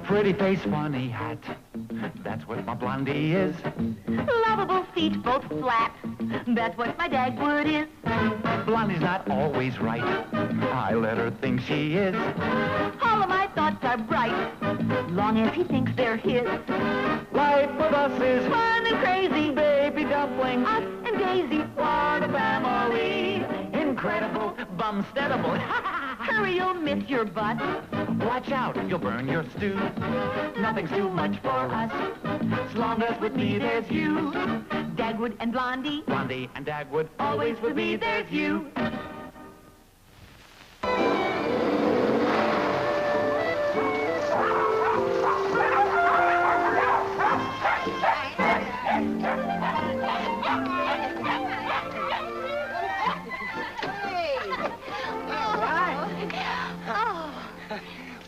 Pretty face, funny hat, that's what my Blondie is. Lovable feet, both flat, that's what my Dagwood is. Blondie's not always right, I let her think she is. All of my thoughts are bright, long as he thinks they're his. Life with us is Fun and crazy, baby dumplings, us and Daisy, what a family. Incredible, bumsteadable. hurry, you'll miss your butt. Watch out, you'll burn your stew. Nothing's too much for us, as long as with me there's you. Dagwood and Blondie, Blondie and Dagwood, always with me there's you.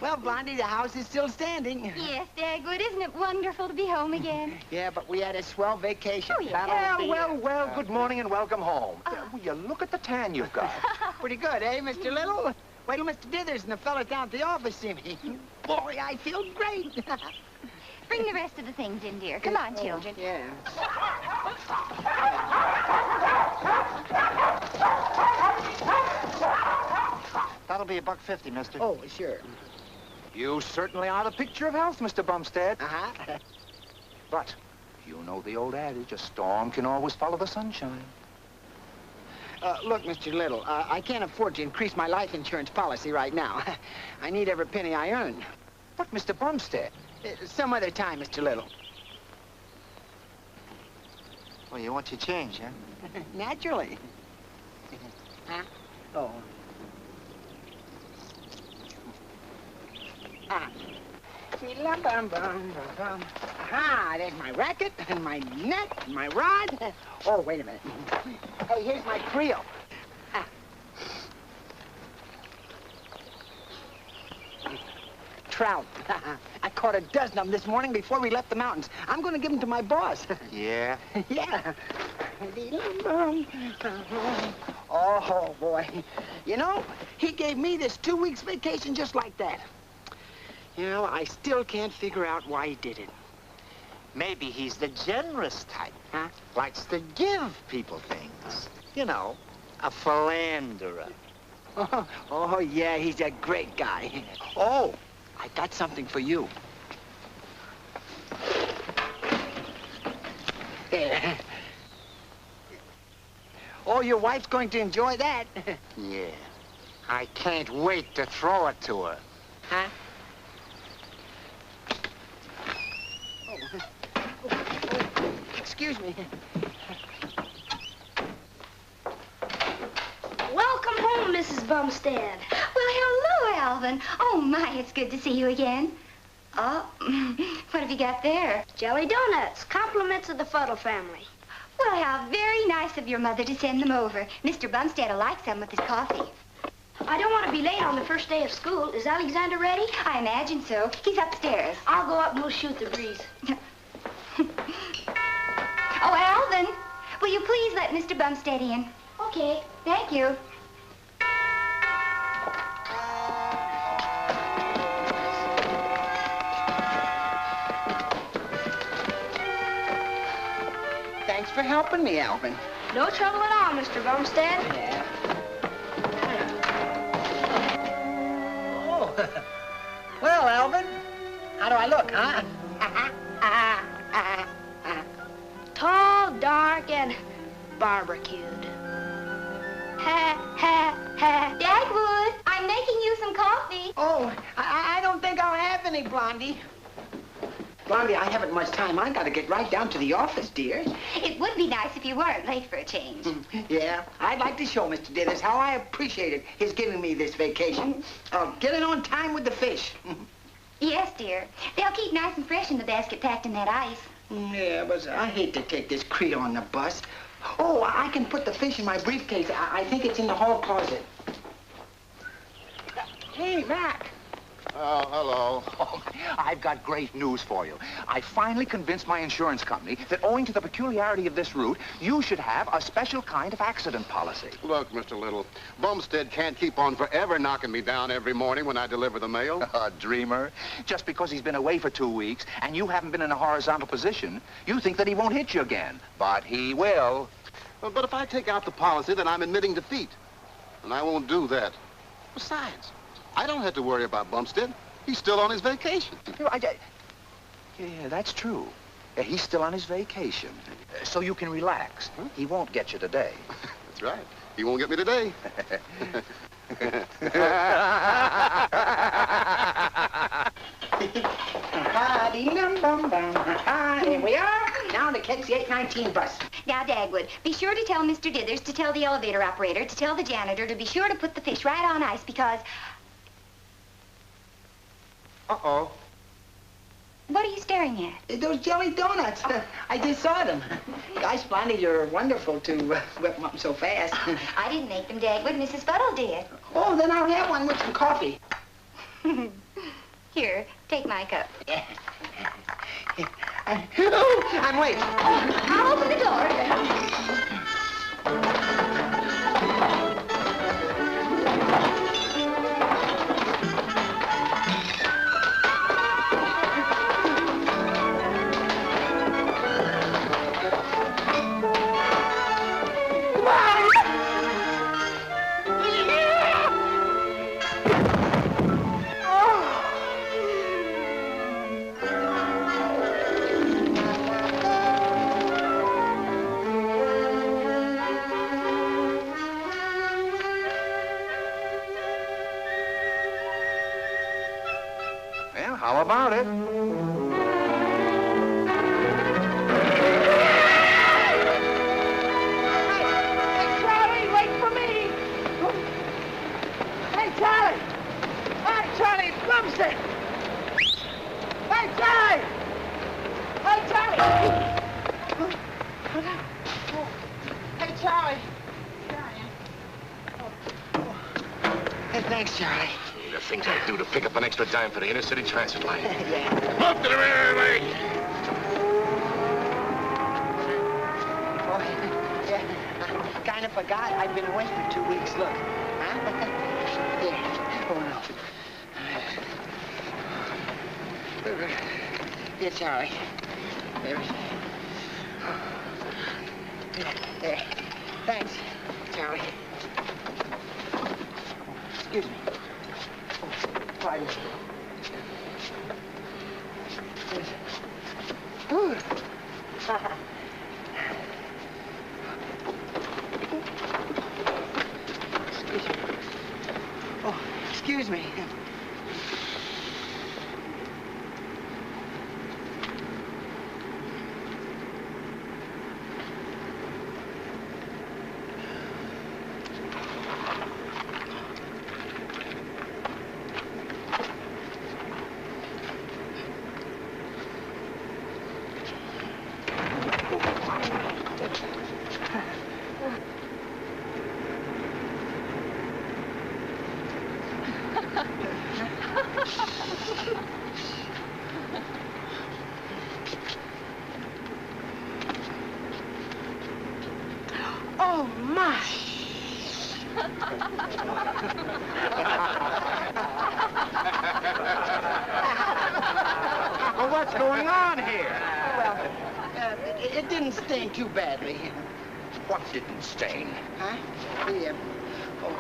Well, Blondie, the house is still standing. Yes, Dagwood, isn't it wonderful to be home again? Yeah, but we had a swell vacation. Oh, yeah. Well, good morning and welcome home. Will you look at the tan you've got? Pretty good, eh, Mr. Little? Wait till Mr. Dithers and the fella down at the office see me. Boy, I feel great. Bring the rest of the things in, dear. Come on, children. Yeah. That'll be $1.50, mister. Oh, sure. You certainly are the picture of health, Mr. Bumstead. Uh-huh. But you know the old adage, a storm can always follow the sunshine. Look, Mr. Little, I can't afford to increase my life insurance policy right now. I need every penny I earn. But, Mr. Bumstead... Some other time, Mr. Little. Well, you want your change, huh? Naturally. Huh? Oh. Ah. Aha, there's my racket, and my net, and my rod. Oh, wait a minute. Hey, here's my creel. Ah. Trout. I caught a dozen of them this morning before we left the mountains. I'm going to give them to my boss. Yeah? Yeah. Oh, boy. You know, he gave me this 2 weeks vacation just like that. You know, I still can't figure out why he did it. Maybe he's the generous type. Huh? Likes to give people things. You know, a philanderer. Oh, yeah, he's a great guy. Oh, I got something for you. There. Oh, your wife's going to enjoy that. Yeah. I can't wait to throw it to her. Huh? Excuse me. Welcome home, Mrs. Bumstead. Well, hello, Alvin. Oh, my, it's good to see you again. Oh, what have you got there? Jelly donuts, compliments of the Fuddle family. Well, how very nice of your mother to send them over. Mr. Bumstead will like some with his coffee. I don't want to be late on the first day of school. Is Alexander ready? I imagine so. He's upstairs. I'll go up and we'll shoot the breeze. Oh, Alvin, will you please let Mr. Bumstead in? Okay. Thank you. Thanks for helping me, Alvin. No trouble at all, Mr. Bumstead. Yeah. Oh. Well, Alvin, how do I look, huh? Tall, dark, and barbecued. Ha, ha, ha. Dagwood, I'm making you some coffee. Oh, I don't think I'll have any, Blondie. Blondie, I haven't much time. I gotta get right down to the office, dear. It would be nice if you weren't late for a change. Yeah, I'd like to show Mr. Dithers how I appreciated his giving me this vacation. Get it on time with the fish. Yes, dear. They'll keep nice and fresh in the basket packed in that ice. Yeah, but I hate to take this Creole on the bus. Oh, I can put the fish in my briefcase. I think it's in the hall closet. Hey, Mac. Oh, hello. Oh, I've got great news for you. I finally convinced my insurance company that owing to the peculiarity of this route, you should have a special kind of accident policy. Look, Mr. Little, Bumstead can't keep on forever knocking me down every morning when I deliver the mail. Dreamer. Just because he's been away for 2 weeks and you haven't been in a horizontal position, you think that he won't hit you again. But he will. But if I take out the policy, then I'm admitting defeat. And I won't do that. Besides, I don't have to worry about Bumstead. He's still on his vacation. Yeah, that's true. Yeah, he's still on his vacation. So you can relax. Huh? He won't get you today. That's right. He won't get me today. Here we are. Now to catch the 819 bus. Now, Dagwood, be sure to tell Mr. Dithers to tell the elevator operator to tell the janitor to be sure to put the fish right on ice because... Uh-oh. What are you staring at? Those jelly donuts. I just saw them. Gosh, Blondie, you're wonderful to whip them up so fast. I didn't make them, Dagwood. Mrs. Fuddle did. Oh, then I'll have one with some coffee. Here, take my cup. Yeah. I'm late. I'll open the door. Well, how about it? Hey, Charlie, wait for me. Hey, Charlie. Hey, Charlie, Bumstead. Hey, Charlie. Hey, Charlie. Hey, Charlie. Hey, thanks, Charlie. The things I do to pick up an extra dime for the inner city transit line. Yeah. Move to the rear lane. Oh, yeah. I kind of forgot I've been away for 2 weeks. Look. Huh? Yeah. Oh, no. Here, Charlie. There. There. Thanks, Charlie. Excuse me. Pardon me. Ooh. Excuse me. Oh, excuse me. Oh, my. Well, what's going on here? Well, it didn't stain too badly. What didn't stain? Huh? Yeah. Oh.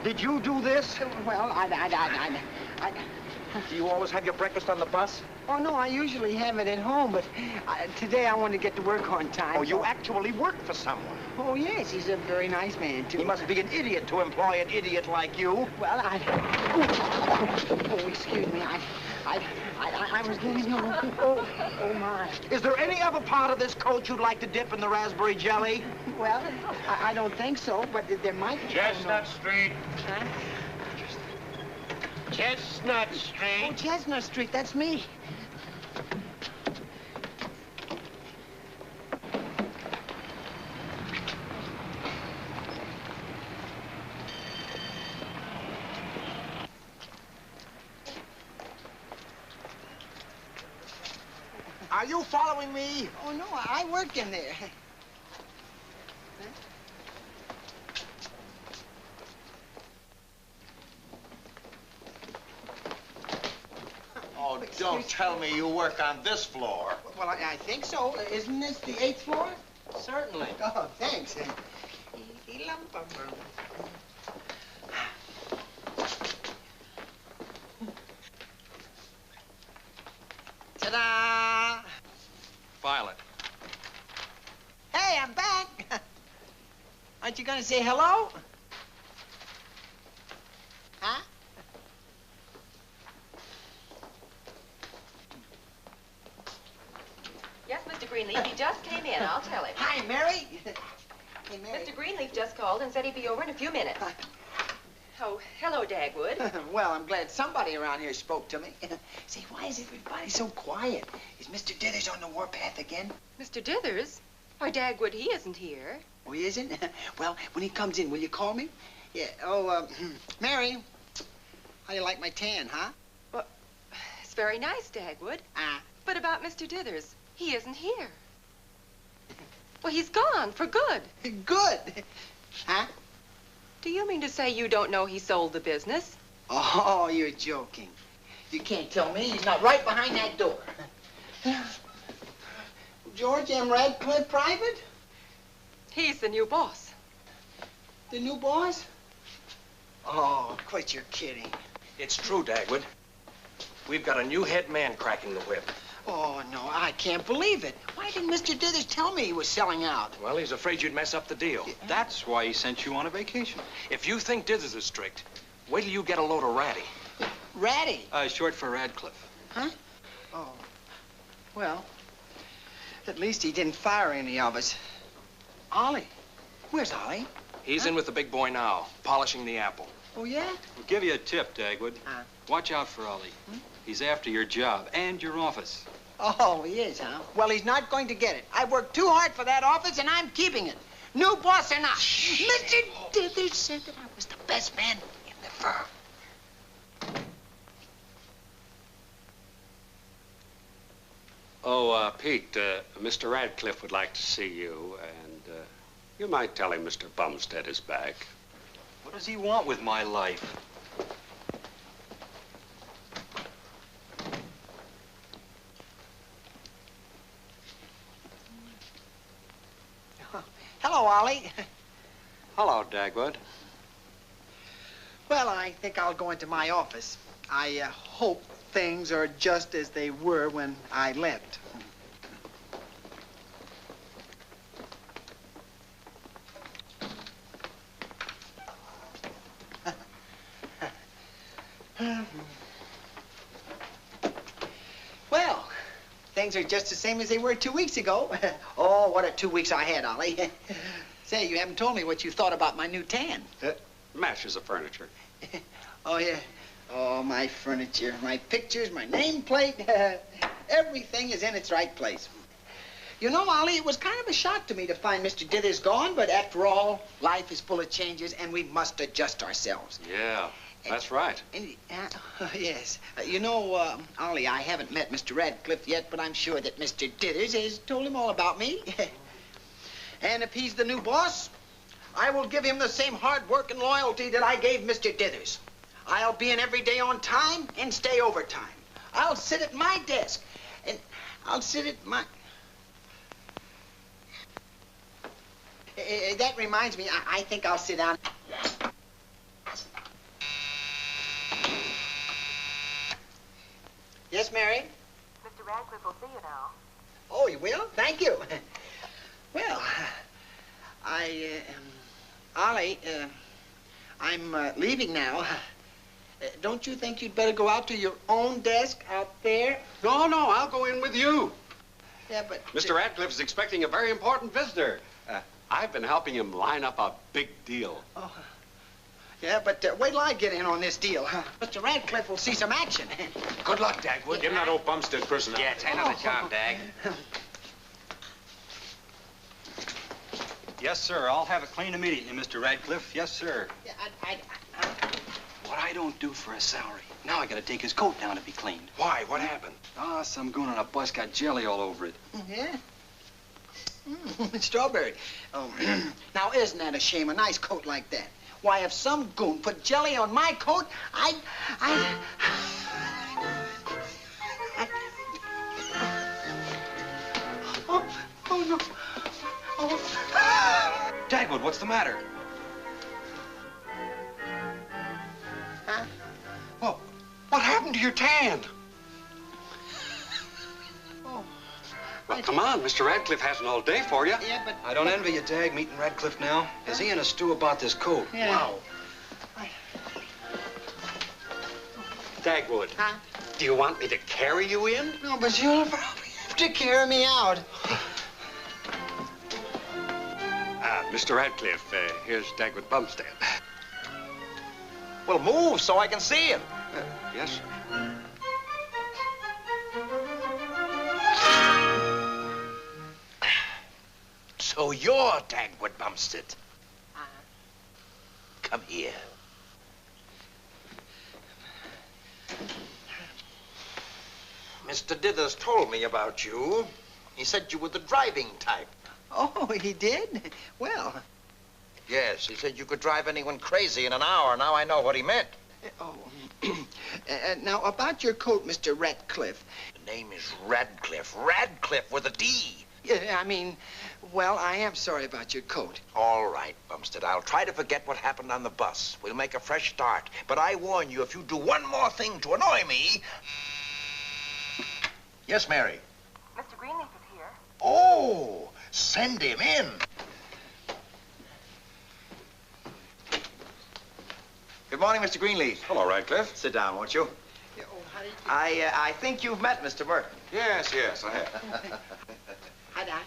Did you do this? Well, I... Do you always have your breakfast on the bus? Oh, no, I usually have it at home, but today I wanted to get to work on time. Oh, you actually work for someone. Oh, yes, he's a very nice man, too. He must be an idiot to employ an idiot like you. Well, Oh, excuse me, I was doing... Oh, my. Is there any other part of this coat you'd like to dip in the raspberry jelly? Well, I don't think so, but there might be... Chestnut Street. Huh? Chestnut Oh, Street. Chestnut Street, that's me. Are you following me? Oh, no, I work in there. Oh, don't tell me you work on this floor. Well, I think so. Isn't this the 8th floor? Certainly. Oh, thanks. Ta-da! Violet. Hey, I'm back. Aren't you going to say hello? Huh? Yes, Mr. Greenleaf, he just came in. I'll tell him. Hi, Mary. Hey, Mary. Mr. Greenleaf just called and said he'd be over in a few minutes. Oh, hello, Dagwood. Well, I'm glad somebody around here spoke to me. Say, why is everybody so quiet? Is Mr. Dithers on the warpath again? Mr. Dithers? Why, Dagwood, he isn't here. Oh, he isn't? Well, when he comes in, will you call me? Yeah. Oh, Mary, how do you like my tan, huh? Well, it's very nice, Dagwood. But about Mr. Dithers, he isn't here. Well, he's gone for good. Good. Huh? Do you mean to say you don't know he sold the business? Oh, you're joking. You can't tell me. He's not right behind that door. George M. Radcliffe Private? He's the new boss. The new boss? Oh, quit your kidding. It's true, Dagwood. We've got a new head man cracking the whip. Oh, no, I can't believe it. Why didn't Mr. Dithers tell me he was selling out? Well, he's afraid you'd mess up the deal. That's why he sent you on a vacation. If you think Dithers is strict, wait till you get a load of Ratty. Ratty? Short for Radcliffe. Huh? Oh. Well, at least he didn't fire any of us. Ollie. Where's Ollie? He's in with the big boy now, polishing the apple. Oh, yeah? We'll give you a tip, Dagwood. Watch out for Ollie. He's after your job and your office. Oh, he is, huh? Well, he's not going to get it. I worked too hard for that office, and I'm keeping it. New boss or not. Mr. Dithers said that I was the best man in the firm. Oh, Pete, Mr. Radcliffe would like to see you, and you might tell him Mr. Bumstead is back. What does he want with my life? Hello, Ollie. Hello, Dagwood. Well, I think I'll go into my office. I hope things are just as they were when I left. Well, things are just the same as they were 2 weeks ago. Oh, what a 2 weeks I had, Ollie. Say, you haven't told me what you thought about my new tan. Matches the furniture. Oh, yeah. Oh, my furniture, my pictures, my nameplate. Everything is in its right place. You know, Ollie, it was kind of a shock to me to find Mr. Dithers gone, but after all, life is full of changes, and we must adjust ourselves. Yeah, that's right. Yes. You know, Ollie, I haven't met Mr. Radcliffe yet, but I'm sure that Mr. Dithers has told him all about me. And if he's the new boss, I will give him the same hard work and loyalty that I gave Mr. Dithers. I'll be in every day on time and stay overtime. I'll sit at my desk, and I'll sit at my... That reminds me, I think I'll sit down. Yes, Mary? Mr. Radcliffe will see you now. Oh, you will? Thank you. Well, Ollie, I'm leaving now. Don't you think you'd better go out to your own desk out there? No, I'll go in with you. Yeah, but... Mr. Radcliffe is expecting a very important visitor. I've been helping him line up a big deal. Oh, yeah, but wait till I get in on this deal. Mr. Radcliffe will see some action. Good luck, Dagwood. Give him that old Bumstead prisoner. Yeah, take another job, Dag. Yes, sir. I'll have it clean immediately, Mr. Radcliffe. Yes, sir. Yeah, What I don't do for a salary, Now I gotta take his coat down to be cleaned. Why? What happened? Ah, some goon on a bus got jelly all over it. Yeah? Strawberry. Oh, now isn't that a shame? A nice coat like that. Why, if some goon put jelly on my coat, Oh, no. Oh. Dagwood, what's the matter? Huh? Oh, what happened to your tan? Oh. Well, come on. Mr. Radcliffe hasn't all day for you. Yeah, but... I don't envy you, Dag, meeting Radcliffe now. Is he in a stew about this coat? Yeah. Wow. Dagwood. Huh? Do you want me to carry you in? No, but you'll probably have to carry me out. Mr. Radcliffe, here's Dagwood Bumstead. Well, move so I can see him. Yes? So you're Dagwood Bumstead. Come here. Mr. Dithers told me about you. He said you were the driving type. Oh, he did? Well... Yes, he said you could drive anyone crazy in an hour. Now I know what he meant. Oh. Now, about your coat, Mr. Radcliffe. The name is Radcliffe. Radcliffe with a D. Yeah, I mean, well, I am sorry about your coat. All right, Bumstead. I'll try to forget what happened on the bus. We'll make a fresh start. But I warn you, if you do one more thing to annoy me... Yes, Mary? Mr. Greenleaf is here. Oh, send him in. Good morning, Mr. Greenleaf. Hello, Radcliffe. Sit down, won't you? Yeah, oh, how do you... I think you've met Mr. Burton. Yes, I have. Hi, Doc.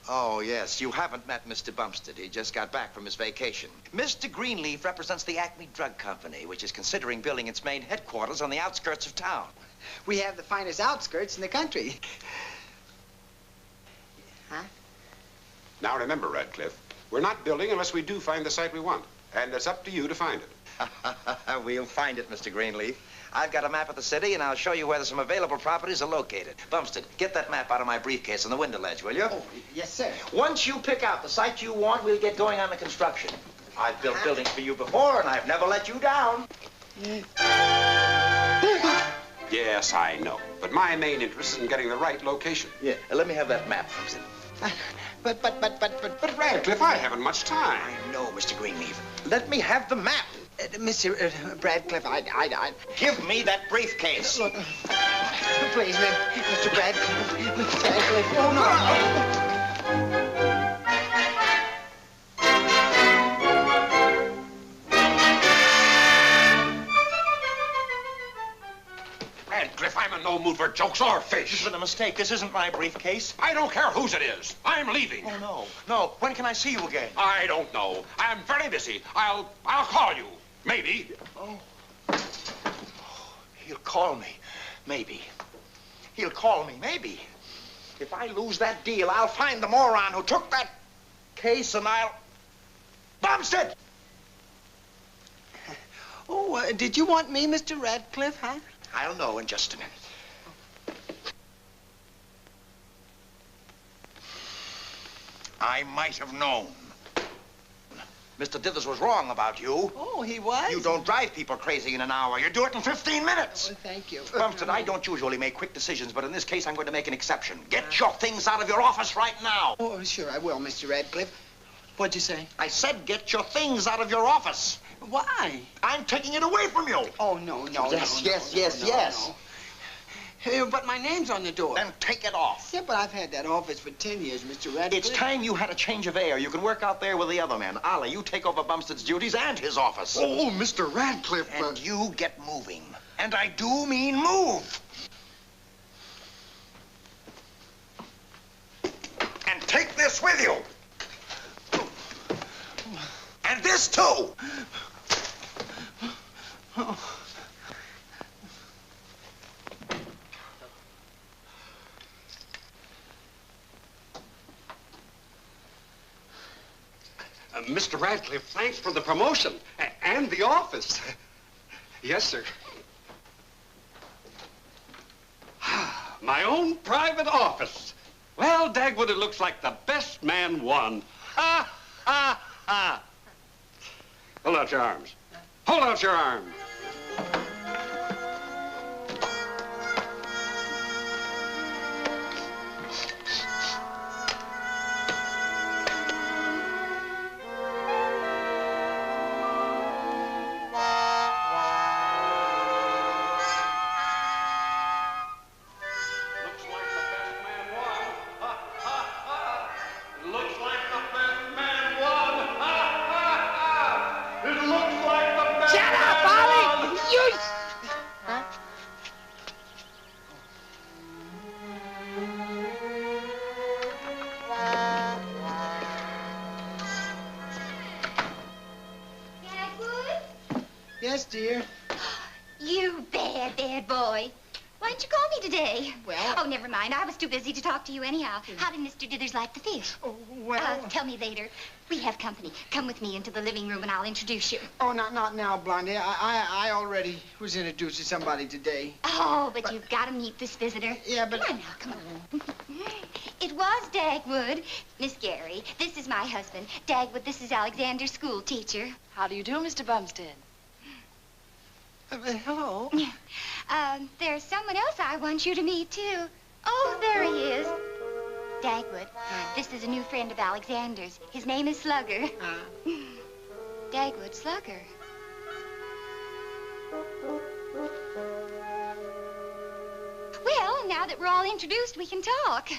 Oh, yes. You haven't met Mr. Bumstead. He just got back from his vacation. Mr. Greenleaf represents the Acme Drug Company, which is considering building its main headquarters on the outskirts of town. We have the finest outskirts in the country. Huh? Now remember, Radcliffe, we're not building unless we do find the site we want. And it's up to you to find it. We'll find it, Mr. Greenleaf. I've got a map of the city, and I'll show you where some available properties are located. Bumstead, get that map out of my briefcase on the window ledge, will you? Oh, yes, sir. Once you pick out the site you want, we'll get going on the construction. I've built buildings for you before, and I've never let you down. Yes, I know. But my main interest is in getting the right location. Yeah, let me have that map, Bumstead. But Radcliffe, I haven't much time. I know, Mr. Greenleaf. Let me have the map. Mr. Radcliffe, I... Give me that briefcase. Look, please, Mr. Radcliffe, oh, no. Radcliffe, I'm in no mood for jokes or fish. This has been a mistake. This isn't my briefcase. I don't care whose it is. I'm leaving. Oh, no. No. When can I see you again? I don't know. I'm very busy. I'll call you. Maybe. Oh. He'll call me. Maybe. He'll call me. Maybe. If I lose that deal, I'll find the moron who took that case and I'll... Bumstead! Oh, did you want me, Mr. Radcliffe, huh? I'll know in just a minute. I might have known. Mr. Dithers was wrong about you. Oh, he was? You don't drive people crazy in an hour. You do it in 15 minutes. Oh, thank you. Bumstead, I don't usually make quick decisions, but in this case, I'm going to make an exception. Get your things out of your office right now. Oh, sure, I will, Mr. Radcliffe. What'd you say? I said get your things out of your office. Why? I'm taking it away from you. Oh, no. Yes. But my name's on the door. Then take it off. Yeah, but I've had that office for 10 years, Mr. Radcliffe. It's time you had a change of air. You can work out there with the other men. Ollie, you take over Bumstead's duties and his office. Oh, Mr. Radcliffe. And you get moving. And I do mean move. And take this with you. And this too. Mr. Radcliffe, thanks for the promotion and the office. Yes, sir. My own private office. Well, Dagwood, it looks like the best man won. Ha, ha, ha. Hold out your arms. Hold out your arms. Yes, dear. You bad boy. Why didn't you call me today? Well... Oh, never mind. I was too busy to talk to you anyhow. How did Mr. Dithers like the fish? Oh, well... Tell me later. We have company. Come with me into the living room and I'll introduce you. Oh, not now, Blondie. I already was introduced to somebody today. Oh, but you've got to meet this visitor. Yeah, but... Come on now, come on. It was Dagwood. Miss Gary, this is my husband. Dagwood, this is Alexander's school teacher. How do you do, Mr. Bumstead? Hello. There's someone else I want you to meet, too. Oh, there he is. Dagwood, this is a new friend of Alexander's. His name is Slugger. Dagwood Slugger. Well, now that we're all introduced, we can talk.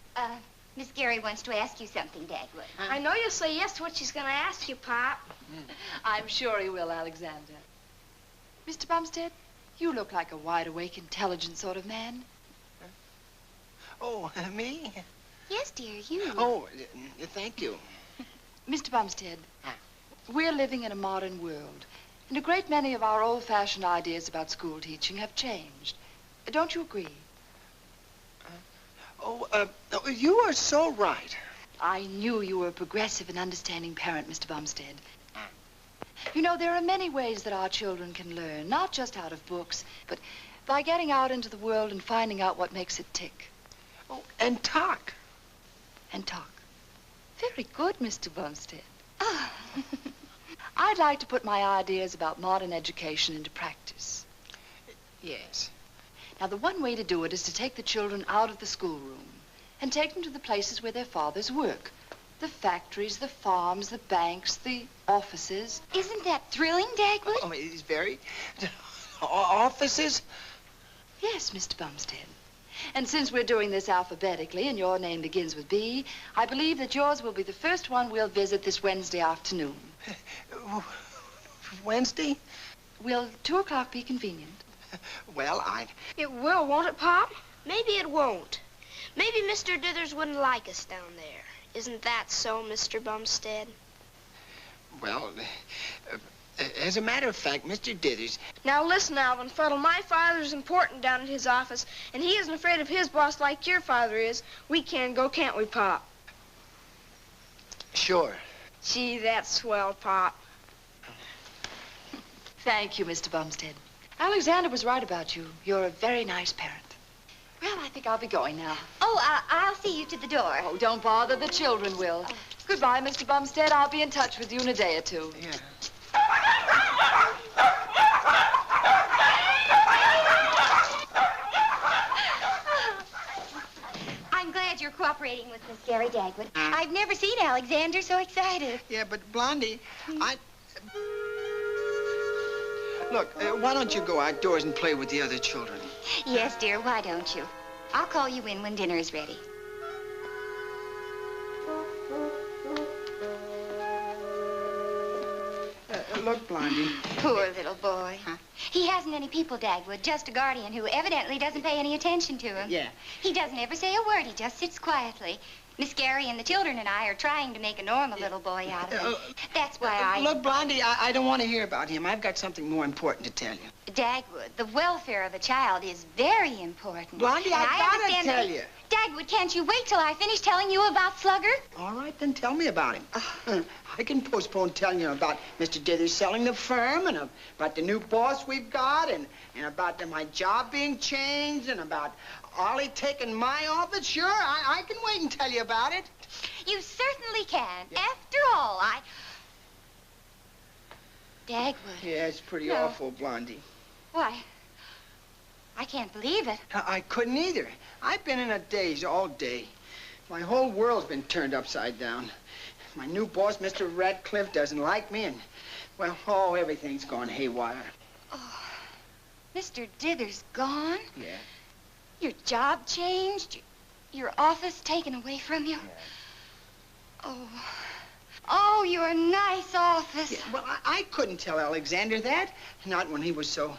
Miss Gary wants to ask you something, Dagwood. I know you'll say yes to what she's going to ask you, Pop. I'm sure he will, Alexander. Mr. Bumstead, you look like a wide-awake, intelligent sort of man. Oh, me? Yes, dear, you. Oh, thank you. Mr. Bumstead, we're living in a modern world, and a great many of our old-fashioned ideas about school teaching have changed. Don't you agree? You are so right. I knew you were a progressive and understanding parent, Mr. Bumstead. You know, there are many ways that our children can learn, not just out of books, but by getting out into the world and finding out what makes it tick. Oh, and talk. And talk. Very good, Mr. Bumstead. Oh. I'd like to put my ideas about modern education into practice. Yes. Now, the one way to do it is to take the children out of the schoolroom and take them to the places where their fathers work. The factories, the farms, the banks, the offices. Isn't that thrilling, Dagwood? Oh, it's very... Offices? Yes, Mr. Bumstead. And since we're doing this alphabetically and your name begins with B, I believe that yours will be the first one we'll visit this Wednesday afternoon. Wednesday? Will 2 o'clock be convenient? Well, It will, won't it, Pop? Maybe it won't. Maybe Mr. Dithers wouldn't like us down there. Isn't that so, Mr. Bumstead? Well, as a matter of fact, Mr. Dithers... Now listen, Alvin Fuddle, my father's important down at his office, and he isn't afraid of his boss like your father is. We can go, can't we, Pop? Sure. Gee, that's swell, Pop. Thank you, Mr. Bumstead. Alexander was right about you. You're a very nice parent. Well, I think I'll be going now. Oh, I'll see you to the door. Oh, don't bother. The children will. Goodbye, Mr. Bumstead. I'll be in touch with you in a day or two. Yeah. I'm glad you're cooperating with Miss Gary Dagwood. I've never seen Alexander so excited. Yeah, but Blondie, Look, why don't you go outdoors and play with the other children? Yes, dear, why don't you? I'll call you in when dinner is ready. Look, Blondie. Poor little boy. Huh? He hasn't any people, Dagwood, just a guardian who evidently doesn't pay any attention to him. Yeah. He doesn't ever say a word. He just sits quietly. Miss Gary and the children and I are trying to make a normal little boy out of him. That's why Look, Blondie, I don't want to hear about him. I've got something more important to tell you. Dagwood, the welfare of a child is very important. Blondie, I gotta tell you. Dagwood, can't you wait till I finish telling you about Slugger? All right, then tell me about him. I can postpone telling you about Mr. Dithers selling the firm and about the new boss we've got and about my job being changed and about Ollie taking my office? Sure, I can wait and tell you about it. You certainly can. Yeah. After all, Dagwood. Yeah, it's pretty No. awful, Blondie. Why? I can't believe it. I couldn't either. I've been in a daze all day. My whole world's been turned upside down. My new boss, Mr. Radcliffe, doesn't like me, and, well, everything's gone haywire. Oh, Mr. Dither's gone? Yeah. Your job changed? Your office taken away from you? Yeah. Oh, your nice office. Yeah, well, I couldn't tell Alexander that. Not when he was so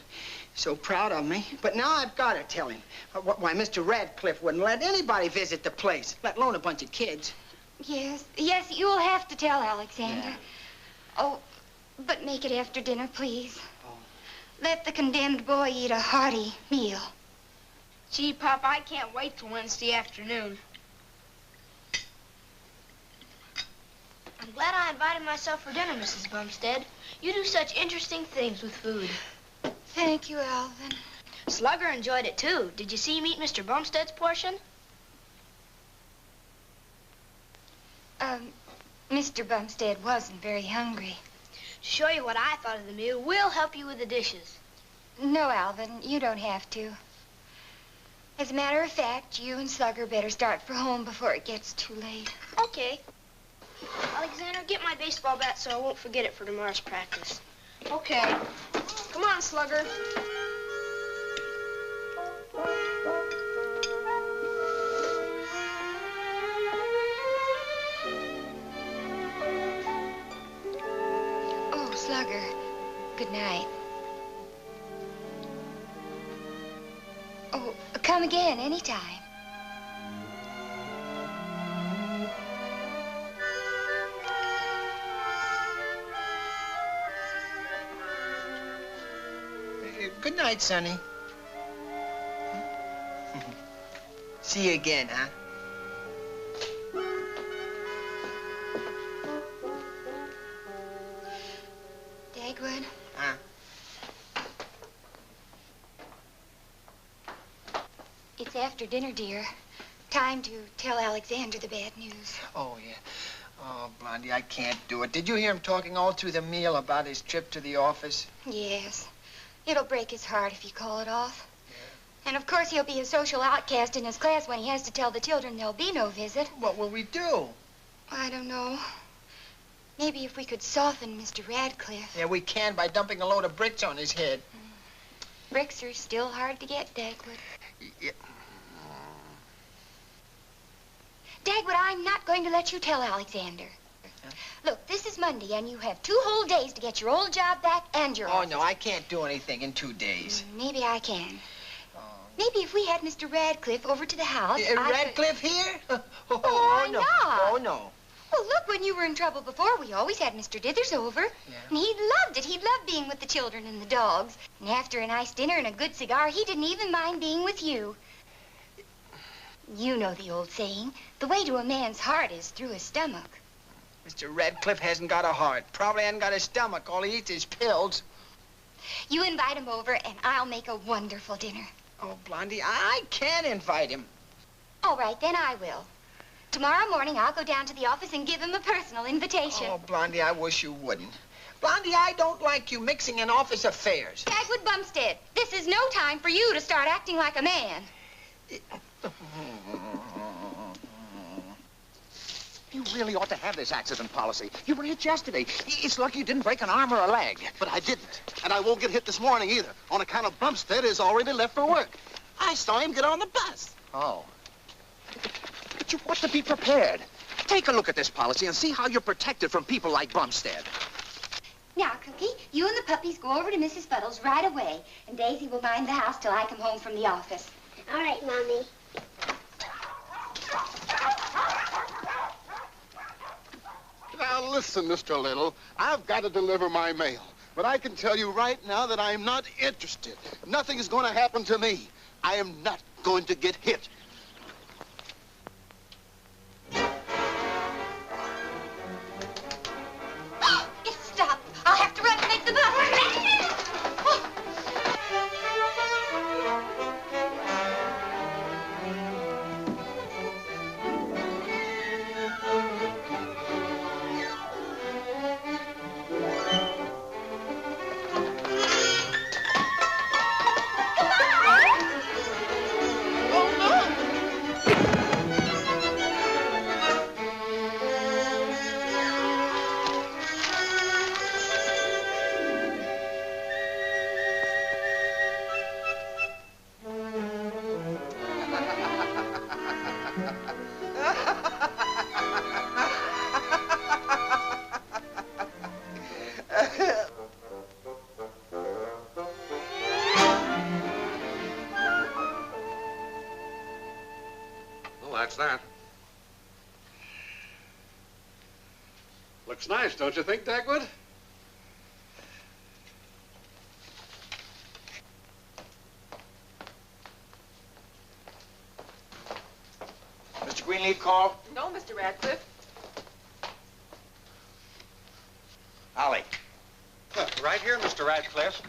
proud of me. But now I've got to tell him. Why, Mr. Radcliffe wouldn't let anybody visit the place, let alone a bunch of kids. Yes, you'll have to tell Alexander. Yeah. Oh, but make it after dinner, please. Oh. Let the condemned boy eat a hearty meal. Gee, Pop, I can't wait till Wednesday afternoon. I'm glad I invited myself for dinner, Mrs. Bumstead. You do such interesting things with food. Thank you, Alvin. Slugger enjoyed it, too. Did you see him eat Mr. Bumstead's portion? Mr. Bumstead wasn't very hungry. To show you what I thought of the meal, we'll help you with the dishes. No, Alvin, you don't have to. As a matter of fact, you and Slugger better start for home before it gets too late. Okay. Alexander, get my baseball bat so I won't forget it for tomorrow's practice. Okay. Come on, Slugger. Oh, Slugger, good night. Oh, come again anytime. Good night, Sonny. See you again, huh? Dagwood? Huh? It's after dinner, dear. Time to tell Alexander the bad news. Oh, yeah. Oh, Blondie, I can't do it. Did you hear him talking all through the meal about his trip to the office? Yes. It'll break his heart if you call it off. Yeah. And of course he'll be a social outcast in his class when he has to tell the children there'll be no visit. What will we do? I don't know. Maybe if we could soften Mr. Radcliffe. Yeah, we can by dumping a load of bricks on his head. Bricks are still hard to get, Dagwood. Yeah. Dagwood, I'm not going to let you tell Alexander. Look, this is Monday, and you have 2 whole days to get your old job back and your office. No, I can't do anything in 2 days. Maybe I can. Maybe if we had Mr. Radcliffe over to the house, Radcliffe here? Why no. not? Oh, no. Well, look, when you were in trouble before, we always had Mr. Dithers over. Yeah. And he loved it. He loved being with the children and the dogs. And after a nice dinner and a good cigar, he didn't even mind being with you. You know the old saying, the way to a man's heart is through his stomach. Mr. Radcliffe hasn't got a heart. Probably hasn't got a stomach. All he eats is pills. You invite him over, and I'll make a wonderful dinner. Oh, Blondie, I can't invite him. All right, then I will. Tomorrow morning, I'll go down to the office and give him a personal invitation. Oh, Blondie, I wish you wouldn't. Blondie, I don't like you mixing in office affairs. Dagwood Bumstead, this is no time for you to start acting like a man. You really ought to have this accident policy. You were hit yesterday. It's lucky you didn't break an arm or a leg. But I didn't. And I won't get hit this morning either, on account of Bumstead is already left for work. I saw him get on the bus. Oh. But you ought to be prepared. Take a look at this policy and see how you're protected from people like Bumstead. Now, Cookie, you and the puppies go over to Mrs. Fuddle's right away, and Daisy will mind the house till I come home from the office. All right, Mommy. Now, listen, Mr. Little. I've got to deliver my mail. But I can tell you right now that I'm not interested. Nothing is going to happen to me. I am not going to get hit. It stopped. I'll have to run to make the bus. Looks nice, don't you think, Dagwood? Mr. Greenleaf call? No, Mr. Radcliffe. Ollie. Right here, Mr. Radcliffe.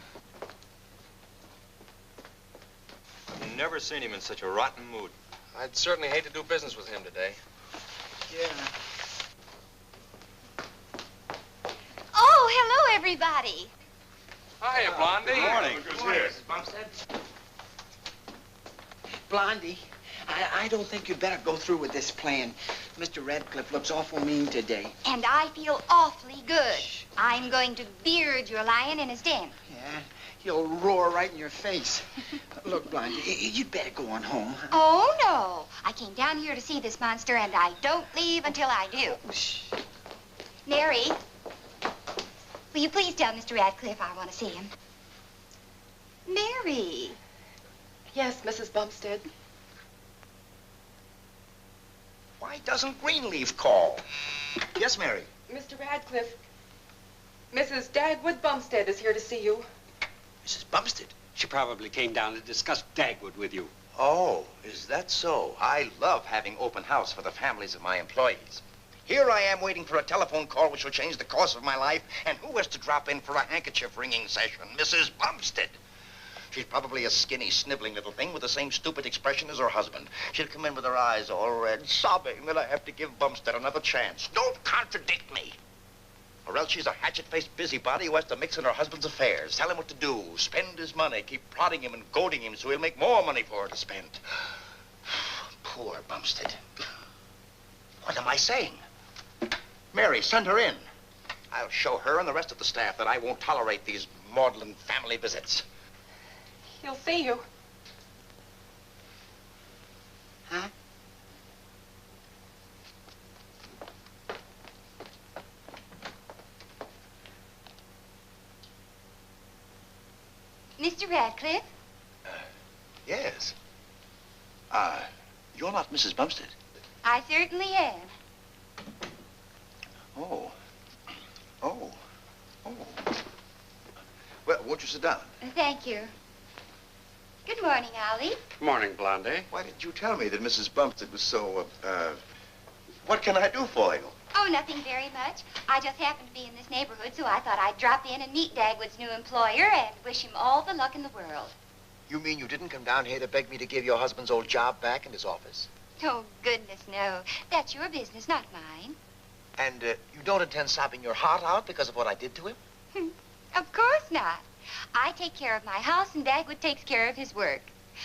I've never seen him in such a rotten mood. I'd certainly hate to do business with him today. Yeah. Oh, hello, everybody. Hiya, Blondie. Good morning. Good morning, Mrs. Bumstead. Blondie, I don't think you'd better go through with this plan. Mr. Radcliffe looks awful mean today. And I feel awfully good. I'm going to beard your lion in his den. Yeah, he'll roar right in your face. Look, Blondie, you'd better go on home. Oh, no. I came down here to see this monster, and I don't leave until I do. Mary, will you please tell Mr. Radcliffe I want to see him? Mary. Yes, Mrs. Bumstead. Why doesn't Greenleaf call? Yes, Mary. Mr. Radcliffe, Mrs. Dagwood Bumstead is here to see you. Mrs. Bumstead? She probably came down to discuss Dagwood with you. Oh, is that so? I love having open house for the families of my employees. Here I am waiting for a telephone call which will change the course of my life, and who has to drop in for a handkerchief wringing session? Mrs. Bumstead. She's probably a skinny, sniveling little thing with the same stupid expression as her husband. She'll come in with her eyes all red, sobbing that I have to give Bumstead another chance. Don't contradict me. Or else she's a hatchet-faced busybody who has to mix in her husband's affairs, tell him what to do, spend his money, keep prodding him and goading him so he'll make more money for her to spend. Poor Bumstead. What am I saying? Mary, send her in. I'll show her and the rest of the staff that I won't tolerate these maudlin family visits. He'll see you. Huh? Mr. Radcliffe? Yes. You're not Mrs. Bumstead. I certainly am. Oh. Oh. Oh. Well, won't you sit down? Thank you. Good morning, Ollie. Morning, Blondie. Why didn't you tell me that Mrs. Bumstead was so, what can I do for you? Oh, nothing very much. I just happened to be in this neighborhood, so I thought I'd drop in and meet Dagwood's new employer and wish him all the luck in the world. You mean you didn't come down here to beg me to give your husband's old job back in his office? Oh, goodness, no. That's your business, not mine. And you don't intend sobbing your heart out because of what I did to him? Of course not. I take care of my house, and Dagwood takes care of his work.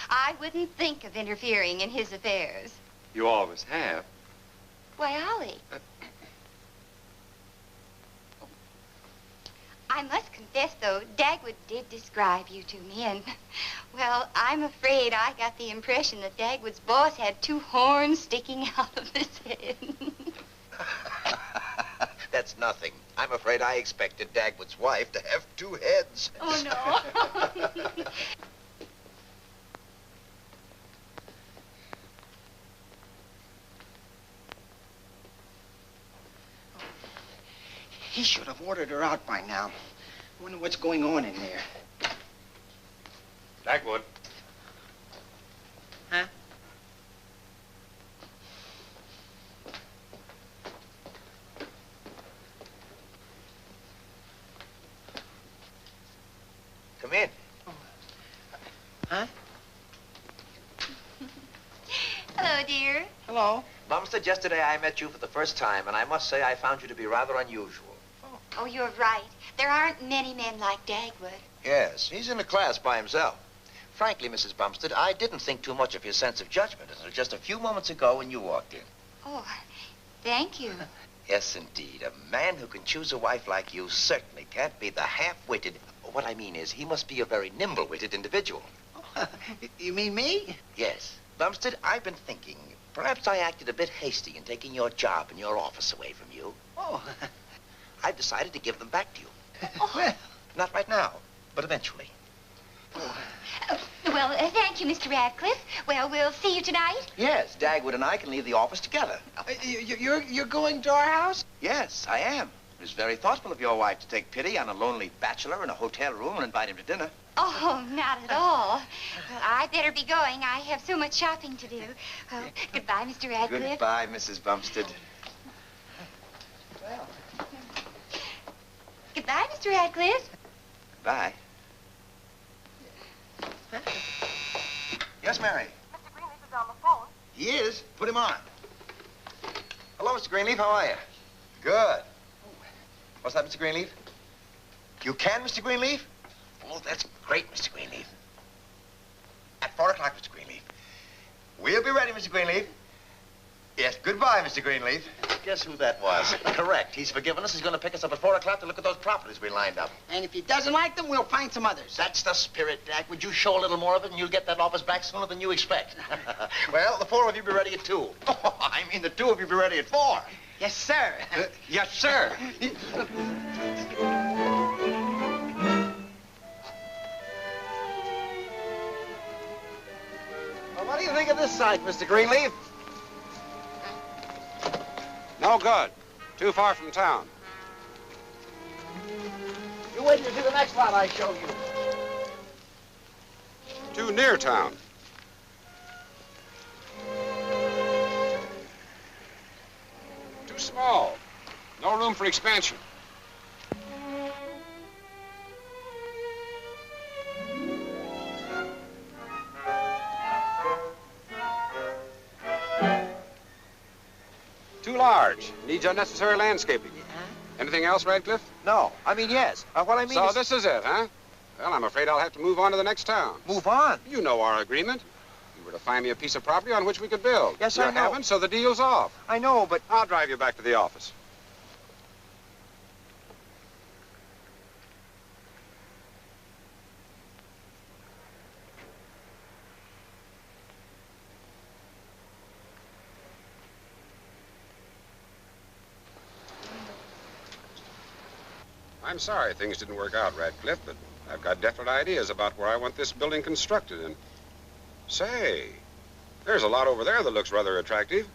I wouldn't think of interfering in his affairs. You always have. Why, Ollie. I must confess, though, Dagwood did describe you to me, and, well, I'm afraid I got the impression that Dagwood's boss had two horns sticking out of his head. That's nothing. I'm afraid I expected Dagwood's wife to have two heads. Oh, no. He should have ordered her out by now. I wonder what's going on in there. Dagwood. Huh? Come in. Huh? Hello, dear. Hello. Bumstead, yesterday I met you for the first time, and I must say I found you to be rather unusual. Oh, you're right. There aren't many men like Dagwood. Yes, he's in a class by himself. Frankly, Mrs. Bumstead, I didn't think too much of his sense of judgment until just a few moments ago when you walked in. Oh, thank you. Yes, indeed. A man who can choose a wife like you certainly can't be the half-witted. What I mean is, he must be a very nimble-witted individual. You mean me? Yes. Bumstead, I've been thinking, perhaps I acted a bit hasty in taking your job and your office away from you. Oh. I've decided to give them back to you. Well, Not right now, but eventually. Well, thank you, Mr. Radcliffe. Well, we'll see you tonight. Yes, Dagwood and I can leave the office together. you're going to our house? Yes, I am. It was very thoughtful of your wife to take pity on a lonely bachelor in a hotel room and invite him to dinner. Oh, not at all. Well, I better be going. I have so much shopping to do. Oh, goodbye, Mr. Radcliffe. Goodbye, Mrs. Bumstead. Well. Goodbye, Mr. Radcliffe. Goodbye. Yes, Mary? Mr. Greenleaf is on the phone. He is? Put him on. Hello, Mr. Greenleaf. How are you? Good. What's that, Mr. Greenleaf? You can, Mr. Greenleaf? Oh, that's great, Mr. Greenleaf. At 4 o'clock, Mr. Greenleaf. We'll be ready, Mr. Greenleaf. Yes, goodbye, Mr. Greenleaf. Guess who that was? Correct. He's forgiven us. He's going to pick us up at 4 o'clock to look at those properties we lined up. And if he doesn't like them, we'll find some others. That's the spirit, Dak. Would you show a little more of it, and you'll get that office back sooner than you expect. Well, the 4 of you be ready at 2. Oh, I mean, the 2 of you be ready at 4. Yes, sir. Yes, sir. Well, what do you think of this site, Mr. Greenleaf? No good. Too far from town. You wait till you see the next lot I show you. Too near town. Too small. No room for expansion. Too large. Needs unnecessary landscaping. Anything else, Radcliffe? No. I mean, yes. What I mean so is... this is it, huh? Well, I'm afraid I'll have to move on to the next town. Move on? You know our agreement. You were to find me a piece of property on which we could build. Yes, you I know. haven't, so the deal's off. I know, but... I'll drive you back to the office. I'm sorry things didn't work out, Radcliffe, but I've got definite ideas about where I want this building constructed. And say, there's a lot over there that looks rather attractive.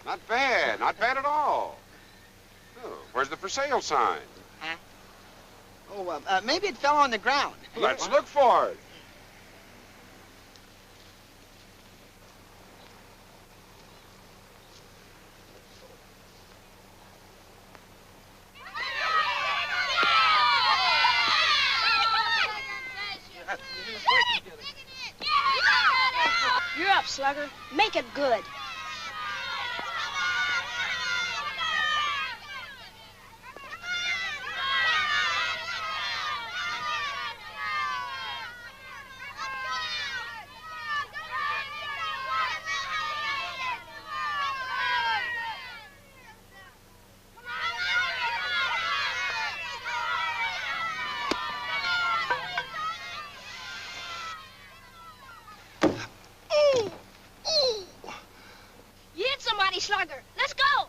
Not bad. Not bad at all. Oh, where's the for sale sign? Huh? Oh, maybe it fell on the ground. Let's look for it. You're up, Slugger. Make it good. You hit somebody, Slugger. Let's go.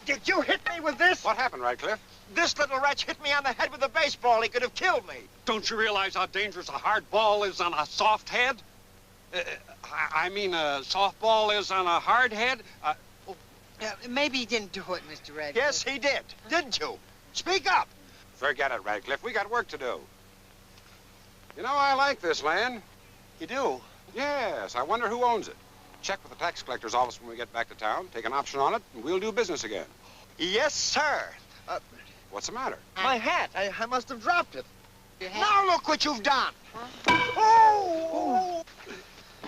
Did you hit me with this? What happened, Radcliffe? This little wretch hit me on the head with a baseball. He could have killed me. Don't you realize how dangerous a hard ball is on a soft head? I mean, a softball is on a hard head? Maybe he didn't do it, Mr. Radcliffe. Yes, he did. Didn't you? Speak up. Forget it, Radcliffe. We got work to do. You know, I like this land. You do? Yes. I wonder who owns it. Check with the tax collector's office when we get back to town, take an option on it, and we'll do business again. Yes, sir. What's the matter? My hat. I must have dropped it. Now look what you've done. Oh!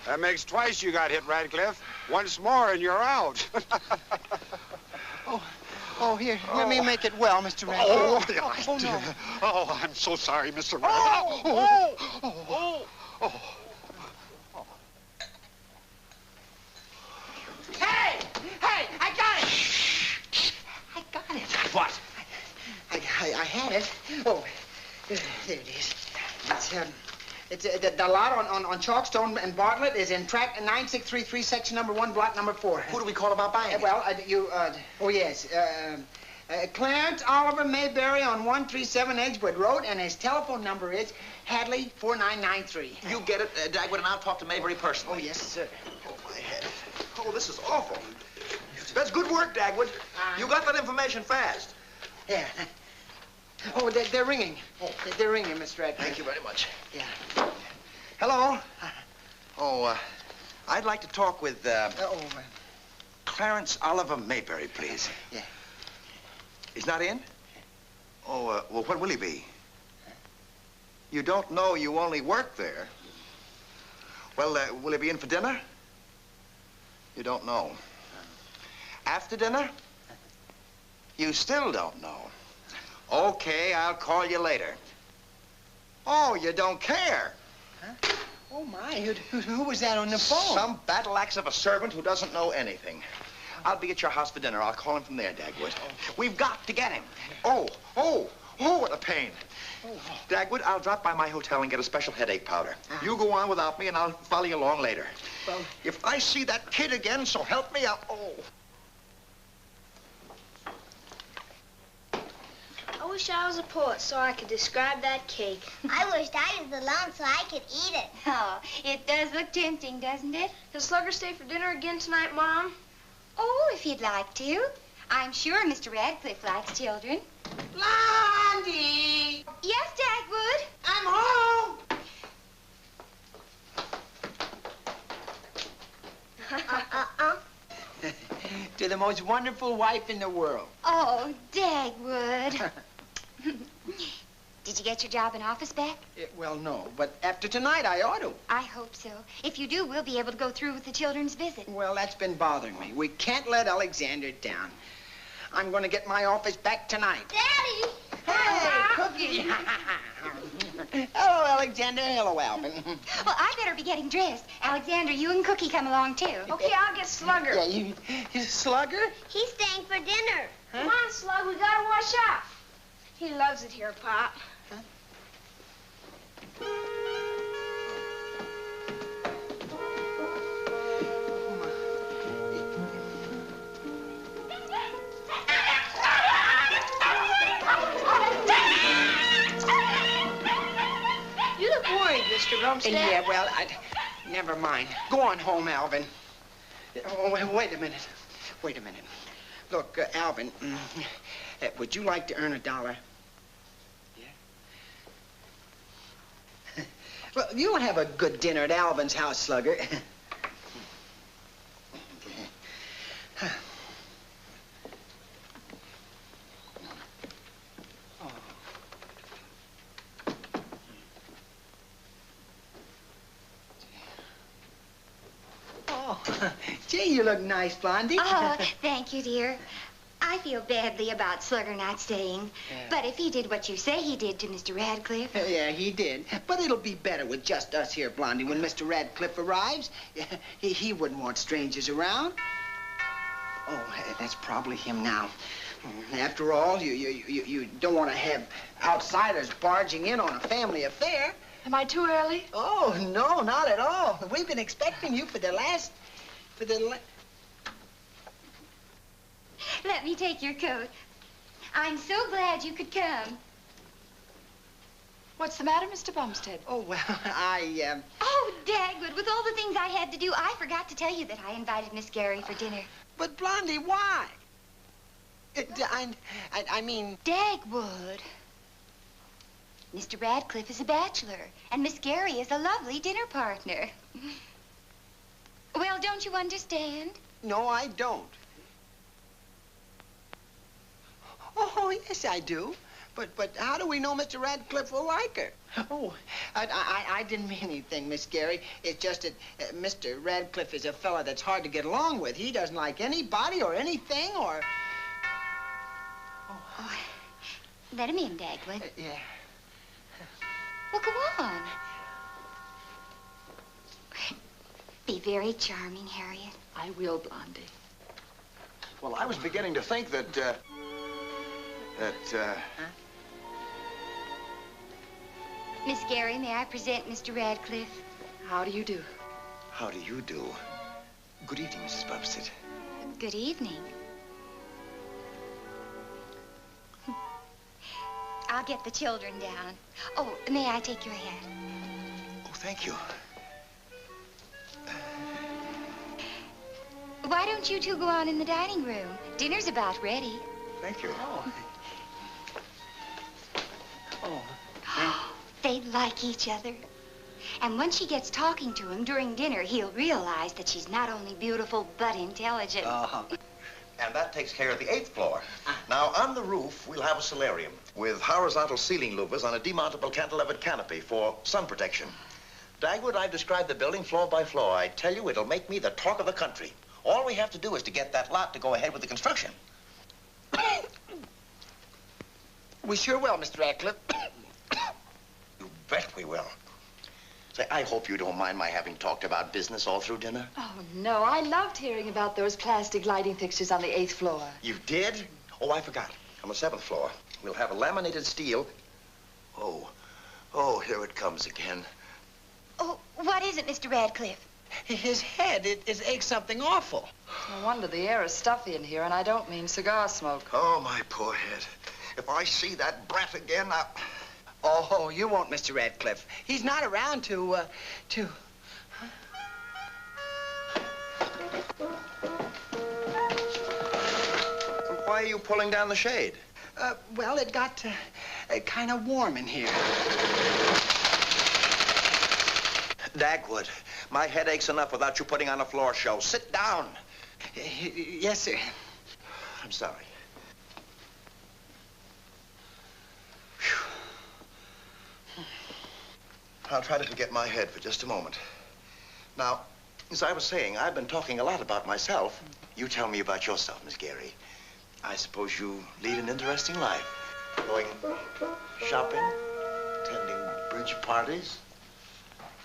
That makes twice you got hit, Radcliffe. Once more and you're out. Oh, here, let me make it well, Mr. Radcliffe. Oh, no. Oh, I'm so sorry, Mr. Hey, I got it. There it is. The lot on Chalkstone and Bartlett is in tract 9633, section number 1, block number 4. Who do we call about buying it? Well, oh, yes. Clarence Oliver Mayberry on 137 Edgewood Road, and his telephone number is Hadley 4993. You get it, Dagwood, and I'll talk to Mayberry personally. Oh, yes, sir. Oh, my head. Oh, this is awful. That's good work, Dagwood. You got that information fast. Yeah. Oh, they're ringing. They're ringing, Mr. Radcliffe. Thank you very much. Yeah. Hello? Oh, I'd like to talk with, Clarence Oliver Mayberry, please. Yeah. He's not in? Oh, well, when will he be? You don't know you only work there. Well, will he be in for dinner? You don't know. After dinner? You still don't know. Okay, I'll call you later. Oh, you don't care? Huh? Oh, my. Who was that on the phone? Some battle axe of a servant who doesn't know anything. I'll be at your house for dinner. I'll call him from there, Dagwood. We've got to get him. Oh, what a pain. Dagwood, I'll drop by my hotel and get a special headache powder. You go on without me, and I'll follow you along later. Well, if I see that kid again, so help me out. Oh. I wish I was a poet so I could describe that cake. I wished I was alone so I could eat it. Oh, it does look tempting, doesn't it? Can Slugger stay for dinner again tonight, Mom? Oh, if you'd like to. I'm sure Mr. Radcliffe likes children. Blondie! Yes, Dagwood? I'm home! To the most wonderful wife in the world. Oh, Dagwood. Did you get your job in office back? Well, no, but after tonight I ought to. I hope so. If you do, we'll be able to go through with the children's visit. Well, that's been bothering me. We can't let Alexander down. I'm going to get my office back tonight. Daddy! Hey, Cookie! Hello, Alexander. Hello, Alvin. Well, I better be getting dressed. Alexander, you and Cookie come along, too. Okay, I'll get Slugger. Yeah, you Slugger? He's staying for dinner. Come on, Slug, we gotta wash up. He loves it here, Pop. You look worried, Mr. Bumstead. Yeah, well, never mind. Go on home, Alvin. Oh, wait a minute. Wait a minute. Look, Alvin, would you like to earn $1? Yeah? Well, you don't have a good dinner at Alvin's house, Slugger. Gee, you look nice, Blondie. Oh, thank you, dear. I feel badly about Slugger not staying. Yeah. But if he did what you say he did to Mr. Radcliffe... Yeah, he did. But it'll be better with just us here, Blondie. When Mr. Radcliffe arrives, he wouldn't want strangers around. Oh, that's probably him now. After all, you don't want to have outsiders barging in on a family affair. Am I too early? Oh, no, not at all. We've been expecting you for the last... Let me take your coat. I'm so glad you could come. What's the matter, Mr. Bumstead? Oh, well, Oh, Dagwood, with all the things I had to do, I forgot to tell you that I invited Miss Gary for dinner. But, Blondie, why? I mean... Dagwood. Mr. Radcliffe is a bachelor, and Miss Gary is a lovely dinner partner. Well, don't you understand? No, I don't. Oh, yes, I do. But how do we know Mr. Radcliffe will like her? Oh, I didn't mean anything, Miss Gary. It's just that Mr. Radcliffe is a fella that's hard to get along with. He doesn't like anybody or anything or... Oh, let him in, Dagwood. Yeah. Well, go on. Be very charming, Harriet. I will, Blondie. Well, I was beginning to think that, Miss Gary, may I present Mr. Radcliffe? How do you do? How do you do? Good evening, Mrs. Bumstead. Good evening. I'll get the children down. Oh, may I take your hat? Oh, thank you. Why don't you two go on in the dining room? Dinner's about ready. Thank you. They like each other. And once she gets talking to him during dinner, he'll realize that she's not only beautiful, but intelligent. And that takes care of the 8th floor. Now, on the roof, we'll have a solarium with horizontal ceiling louvers on a demountable cantilevered canopy for sun protection. Dagwood, I've described the building floor by floor. I tell you, it'll make me the talk of the country. All we have to do is to get that lot to go ahead with the construction. We sure will, Mr. Radcliffe. You bet we will. Say, I hope you don't mind my having talked about business all through dinner. Oh, no. I loved hearing about those plastic lighting fixtures on the 8th floor. You did? Oh, I forgot. On the 7th floor, we'll have a laminated steel. Oh, here it comes again. Oh, what is it, Mr. Radcliffe? His head, it aches something awful. No wonder the air is stuffy in here, and I don't mean cigar smoke. Oh, my poor head. If I see that brat again, Oh, you won't, Mr. Radcliffe. He's not around to... Why are you pulling down the shade? Well, it got kind of warm in here. Dagwood, my head aches enough without you putting on a floor show. Sit down. Yes, sir. I'm sorry. I'll try to forget my head for just a moment. Now, as I was saying, I've been talking a lot about myself. You tell me about yourself, Miss Gary. I suppose you lead an interesting life. Going shopping, attending bridge parties,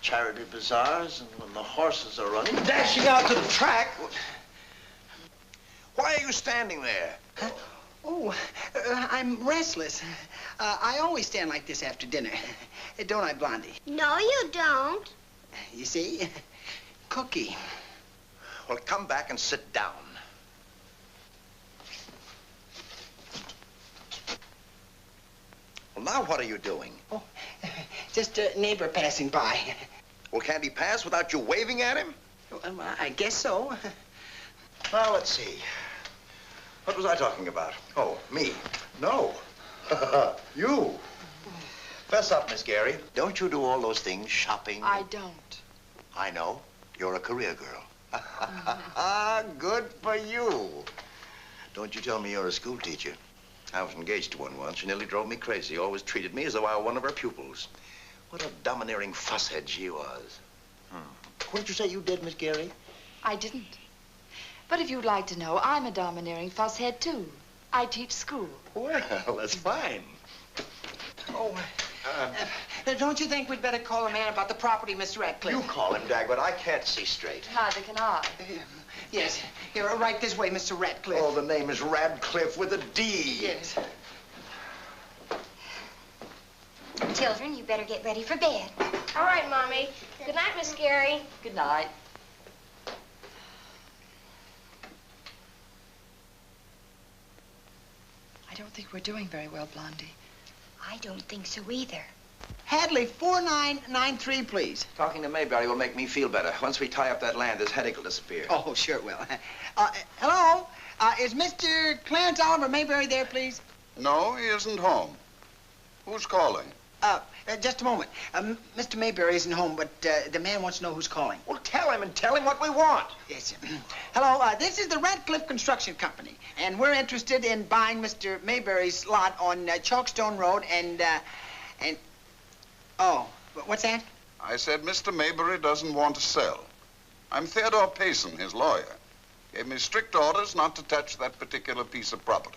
charity bazaars, and when the horses are running, dashing out to the track. Why are you standing there? Huh? Oh, I'm restless. I always stand like this after dinner. Don't I, Blondie? No, you don't. You see? Cookie. Well, come back and sit down. Well, now what are you doing? Oh, just a neighbor passing by. Well, can't he pass without you waving at him? Well, I guess so. Now, let's see. What was I talking about? Oh, me. No. You. Fess up, Miss Gary. Don't you do all those things, shopping? I don't. I know. You're a career girl. Good for you. Don't you tell me you're a school teacher. I was engaged to one once. She nearly drove me crazy. Always treated me as though I were one of her pupils. What a domineering fusshead she was. What did you say you did, Miss Gary? I didn't. But if you'd like to know, I'm a domineering fusshead, too. I teach school. Well, that's fine. Oh, don't you think we'd better call a man about the property, Mr. Radcliffe? You call him, Dagwood. I can't see straight. Neither can I. Yes. Here, right this way, Mr. Radcliffe. Oh, the name is Radcliffe with a D. Yes. Children, you better get ready for bed. All right, Mommy. Good night, Miss Gary. Good night. I don't think we're doing very well, Blondie. I don't think so either. Hadley, 4993, please. Talking to Mayberry will make me feel better. Once we tie up that land, this headache will disappear. Oh, sure it will. Hello? Is Mr. Clarence Oliver Mayberry there, please? No, he isn't home. Who's calling? Just a moment. Mr. Mayberry isn't home, but the man wants to know who's calling. Well, tell him and tell him what we want. Yes. Hello, this is the Radcliffe Construction Company, and we're interested in buying Mr. Mayberry's lot on Chalkstone Road and... Oh, what's that? I said Mr. Mayberry doesn't want to sell. I'm Theodore Payson, his lawyer. Gave me strict orders not to touch that particular piece of property.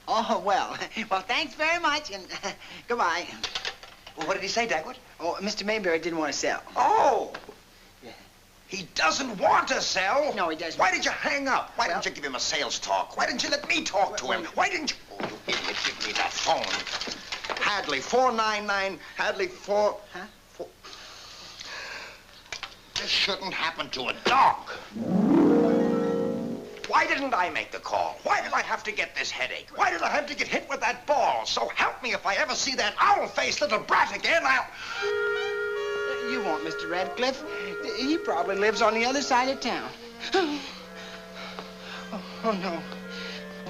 Oh, well. Well, thanks very much, and goodbye. Well, what did he say, Dagwood? Oh, Mr. Mayberry didn't want to sell. Oh! Yeah. He doesn't want to sell? No, he doesn't. Why did you hang up? Why didn't you give him a sales talk? Why didn't you let me talk to him? Why didn't you... Oh, you idiot, give me that phone. Hadley, 499, Hadley, 4... Huh? 4... This shouldn't happen to a dog. Why didn't I make the call? Why did I have to get this headache? Why did I have to get hit with that ball? So help me, if I ever see that owl-faced little brat again, I'll... You won't, Mr. Radcliffe. He probably lives on the other side of town. Oh, no.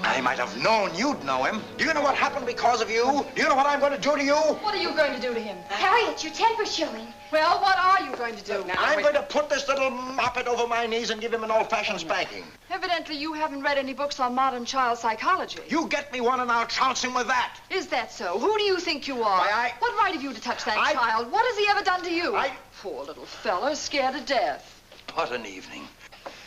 I might have known you'd know him. Do you know what happened because of you? Do you know what I'm going to do to you? What are you going to do to him? Harriet, your temper's showing. Well, what are you going to do? Now, I'm going to put this little moppet over my knees and give him an old-fashioned spanking. Evidently, you haven't read any books on modern child psychology. You get me one and I'll trounce him with that. Is that so? Who do you think you are? What right have you to touch that child? What has he ever done to you? Poor little fella, scared to death. What an evening.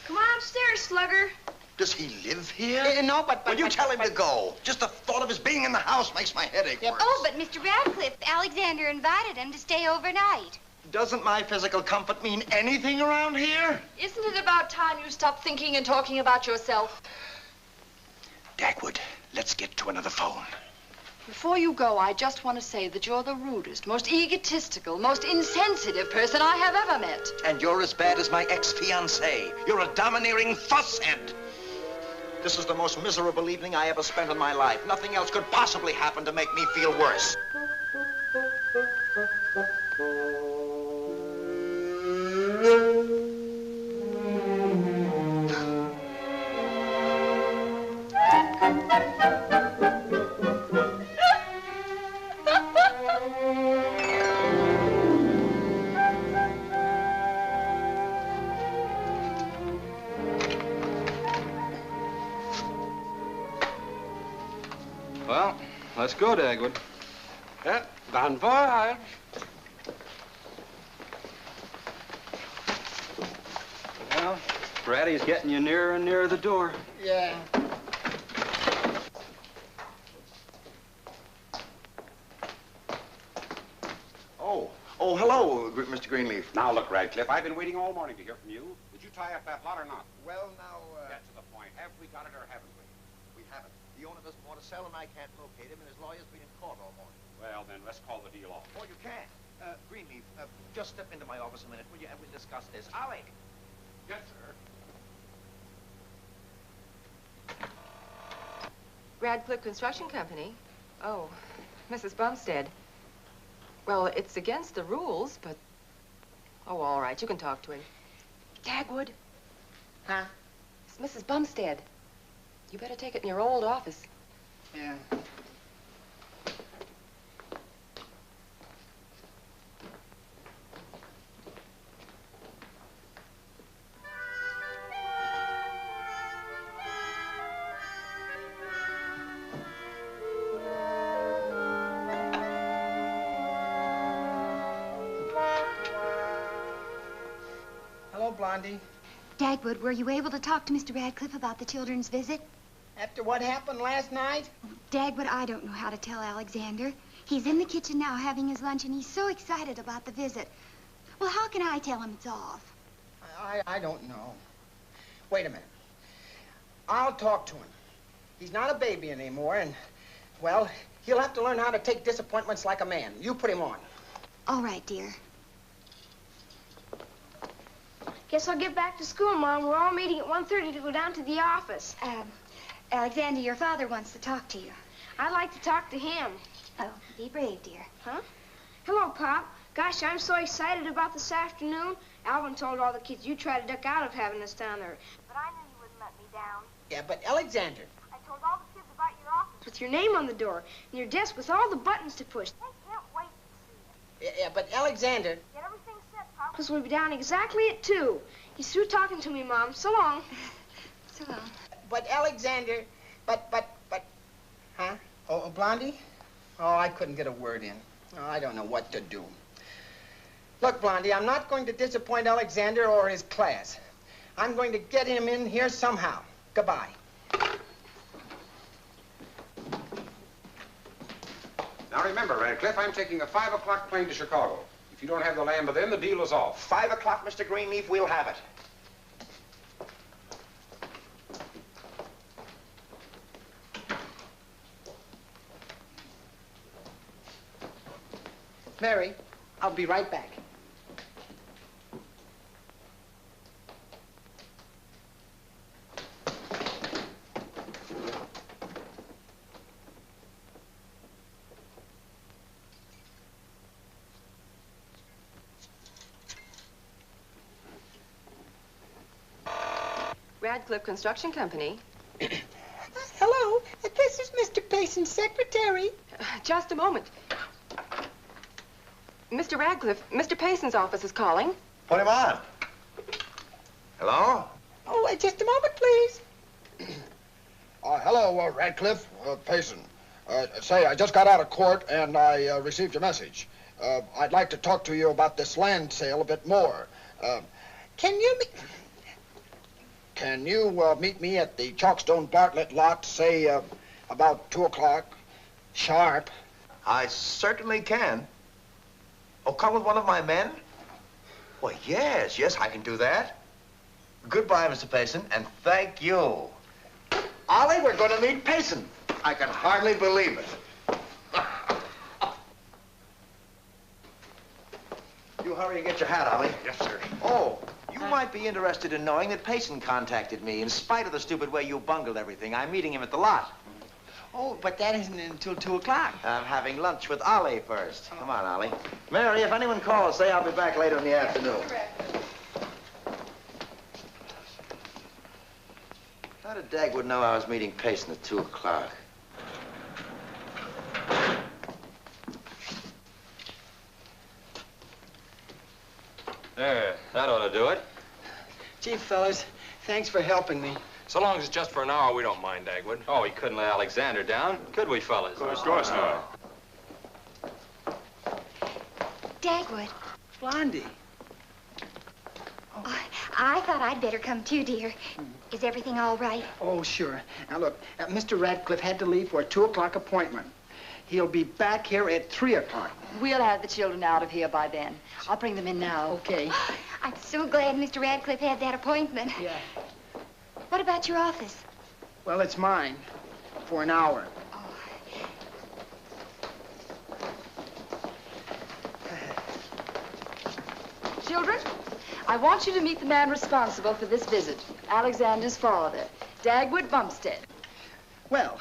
Come on upstairs, Slugger. Does he live here? No, but... Will you tell him to go? Just the thought of his being in the house makes my headache worse. Oh, but Mr. Radcliffe, Alexander invited him to stay overnight. Doesn't my physical comfort mean anything around here? Isn't it about time you stopped thinking and talking about yourself? Dagwood, let's get to another phone. Before you go, I just want to say that you're the rudest, most egotistical, most insensitive person I have ever met. And you're as bad as my ex-fiancée. You're a domineering fusshead. This is the most miserable evening I ever spent in my life. Nothing else could possibly happen to make me feel worse. Well, let's go, Dagwood. Yeah, bon voyage. Well, Braddy's getting you nearer and nearer the door. Yeah. Oh, hello, Mr. Greenleaf. Now, look, Radcliffe, I've been waiting all morning to hear from you. Did you tie up that lot or not? Well, now, Get to the point. Have we got it or haven't we? We haven't. The owner doesn't want to sell, and I can't locate him, and his lawyer's been in court all morning. Well, then, let's call the deal off. Oh, you can. Greenleaf, just step into my office a minute, will you? And we'll discuss this. Ollie! Yes, sir. Radcliffe Construction Company? Oh, Mrs. Bumstead. Well, it's against the rules, but... Oh, all right, you can talk to him. Dagwood. Huh? It's Mrs. Bumstead. You better take it in your old office. Yeah. Blondie. Dagwood, were you able to talk to Mr. Radcliffe about the children's visit? After what happened last night? Dagwood, I don't know how to tell Alexander. He's in the kitchen now having his lunch, and he's so excited about the visit. Well, how can I tell him it's off? I don't know. Wait a minute. I'll talk to him. He's not a baby anymore, and, well, he'll have to learn how to take disappointments like a man. You put him on. All right, dear. Guess I'll get back to school, Mom. We're all meeting at 1:30 to go down to the office. Alexander, your father wants to talk to you. I'd like to talk to him. Oh, be brave, dear. Huh? Hello, Pop. Gosh, I'm so excited about this afternoon. Alvin told all the kids you tried to duck out of having us down there. But I knew you wouldn't let me down. Yeah, but Alexander. I told all the kids about your office. With your name on the door and your desk with all the buttons to push. They can't wait to see it. Yeah, but Alexander. Get everything set, Pop. Because we'll be down exactly at 2. He's through talking to me, Mom. So long. So long. But Alexander, huh? Oh, Blondie? Oh, I couldn't get a word in. Oh, I don't know what to do. Look, Blondie, I'm not going to disappoint Alexander or his class. I'm going to get him in here somehow. Goodbye. Now remember, Radcliffe, I'm taking a 5 o'clock plane to Chicago. If you don't have the land by then, the deal is off. 5 o'clock, Mr. Greenleaf, we'll have it. Mary, I'll be right back. Radcliffe Construction Company. Hello, this is Mr. Payson's secretary. Just a moment. Mr. Radcliffe, Mr. Payson's office is calling. Put him on. Hello? Oh, just a moment, please. Hello, Radcliffe, Payson. Say, I just got out of court and I received your message. I'd like to talk to you about this land sale a bit more. Can you meet me at the Chalkstone Bartlett lot, say, about 2 o'clock, sharp? I certainly can. Oh, come with one of my men? Well, yes, I can do that. Goodbye, Mr. Payson, and thank you. Ollie, we're going to meet Payson. I can hardly believe it. You hurry and get your hat, Ollie. Yes, sir. Oh, you might be interested in knowing that Payson contacted me in spite of the stupid way you bungled everything. I'm meeting him at the lot. Oh, but that isn't until 2 o'clock. I'm having lunch with Ollie first. Come on, Ollie. Mary, if anyone calls, say I'll be back later in the afternoon. How did Dagwood know I was meeting Payson at 2 o'clock? There, that ought to do it. Gee, fellas, thanks for helping me. So long as it's just for an hour, we don't mind, Dagwood. Oh, we couldn't let Alexander down, could we, fellas? Of course not. Dagwood. Blondie. Oh, I thought I'd better come too, dear. Is everything all right? Oh, sure. Now, look, Mr. Radcliffe had to leave for a 2 o'clock appointment. He'll be back here at 3 o'clock. We'll have the children out of here by then. I'll bring them in now. Okay. I'm so glad Mr. Radcliffe had that appointment. Yeah. What about your office? Well, it's mine for an hour. Children, I want you to meet the man responsible for this visit, Alexander's father, Dagwood Bumstead. Well,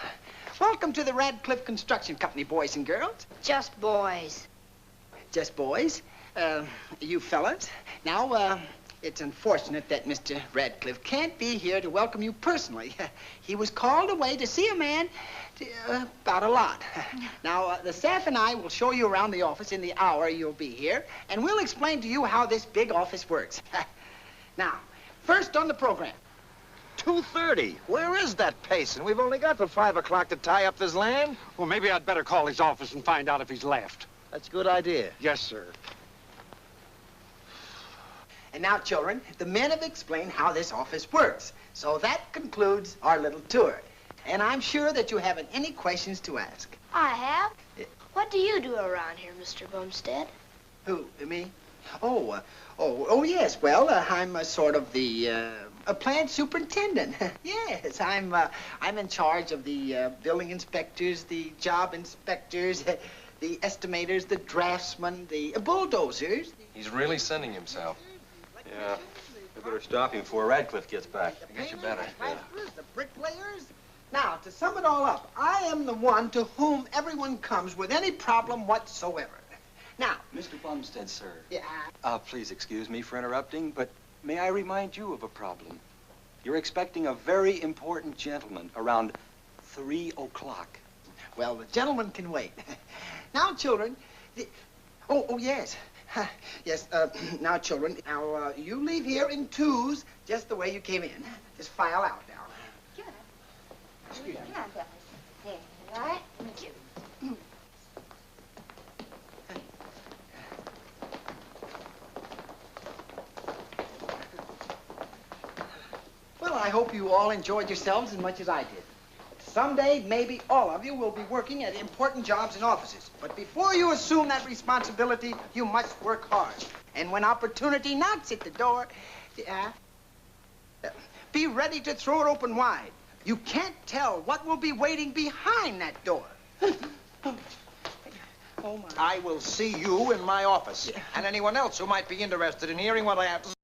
welcome to the Radcliffe Construction Company, boys and girls. Just boys. Just boys. You fellas. Now, it's unfortunate that Mr. Radcliffe can't be here to welcome you personally. He was called away to see a man about a lot. Now, the staff and I will show you around the office in the hour you'll be here, and we'll explain to you how this big office works. Now, first on the program. 2:30. Where is that Payson? We've only got till 5 o'clock to tie up this land. Well, maybe I'd better call his office and find out if he's left. That's a good idea. Yes, sir. And now, children, the men have explained how this office works. So that concludes our little tour. And I'm sure that you haven't any questions to ask. I have. What do you do around here, Mr. Bumstead? Who, me? Oh, yes. Well, I'm sort of the a plant superintendent. Yes, I'm in charge of the building inspectors, the job inspectors, the estimators, the draftsmen, the bulldozers. He's really sending himself. Yeah, we better stop him before Radcliffe gets back. I guess you better. The bricklayers. Now, to sum it all up, I am the one to whom everyone comes with any problem whatsoever. Now, Mr. Bumstead, sir. Yeah. Please excuse me for interrupting, but may I remind you of a problem? You're expecting a very important gentleman around 3 o'clock. Well, the gentleman can wait. Now, children, oh, yes. Yes, now, children, now, you leave here in twos, just the way you came in. Just file out now. Excuse me. Come on, fellas. There you are. Thank you. Well, I hope you all enjoyed yourselves as much as I did. Someday, maybe all of you will be working at important jobs and offices. But before you assume that responsibility, you must work hard. And when opportunity knocks at the door, be ready to throw it open wide. You can't tell what will be waiting behind that door. I will see you in my office. And anyone else who might be interested in hearing what I have to say.